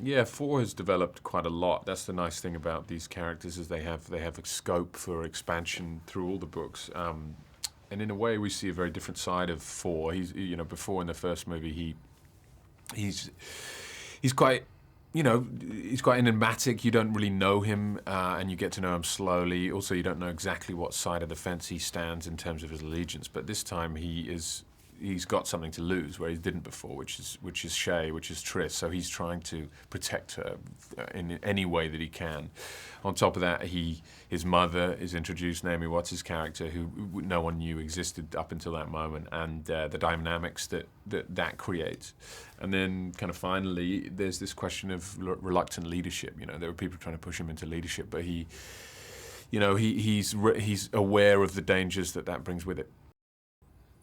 Yeah, 4 has developed quite a lot. That's the nice thing about these characters is they have a scope for expansion through all the books. And in a way, we see a very different side of 4. Before in the first movie, he's quite, he's quite enigmatic. You don't really know him, and you get to know him slowly. Also, you don't know exactly what side of the fence he stands in terms of his allegiance. But this time, he's got something to lose where he didn't before, which is Shay, which is Triss. So he's trying to protect her in any way that he can. On top of that, his mother is introduced, Naomi Watts' character, who no one knew existed up until that moment, and the dynamics that creates. And then kind of finally, there's this question of reluctant leadership. There were people trying to push him into leadership, but he's aware of the dangers that brings with it.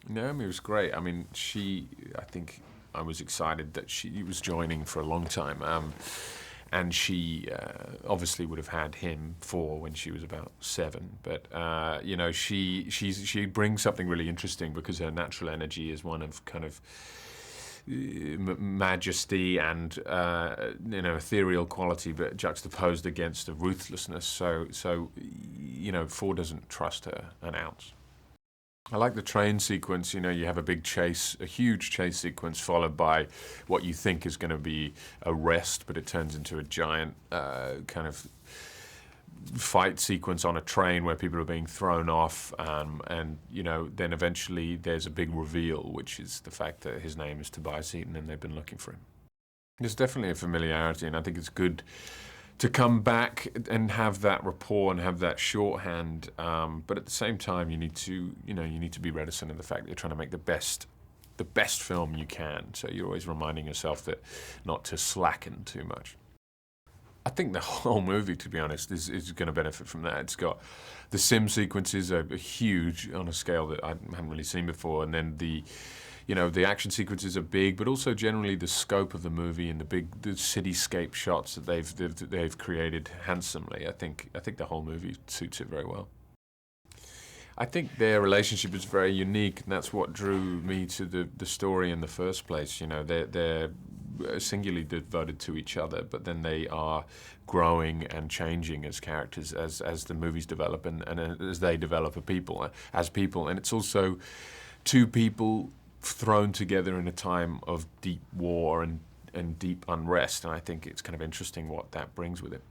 Naomi was great. I mean, I think I was excited that she was joining for a long time. And she obviously would have had him when she was about 7. But, she brings something really interesting because her natural energy is one of kind of majesty and, ethereal quality, but juxtaposed against a ruthlessness. So 4 doesn't trust her an ounce. I like the train sequence. You have a huge chase sequence followed by what you think is going to be a rest, but it turns into a giant kind of fight sequence on a train where people are being thrown off, and then eventually there's a big reveal, which is the fact that his name is Tobias Eaton and they've been looking for him. There's definitely a familiarity, and I think it's good to come back and have that rapport and have that shorthand, but at the same time, you need to be reticent of the fact that you're trying to make the best film you can. So you're always reminding yourself that not to slacken too much. I think the whole movie, to be honest, is going to benefit from that. It's got the sim sequences are huge on a scale that I haven't really seen before, and then the action sequences are big, but also generally the scope of the movie and the cityscape shots that they've created handsomely. I think the whole movie suits it very well. I think their relationship is very unique, and that's what drew me to the story in the first place. They're singularly devoted to each other, but then they are growing and changing as characters as the movies develop and as they develop as people. And it's also two people thrown together in a time of deep war and deep unrest, and I think it's kind of interesting what that brings with it.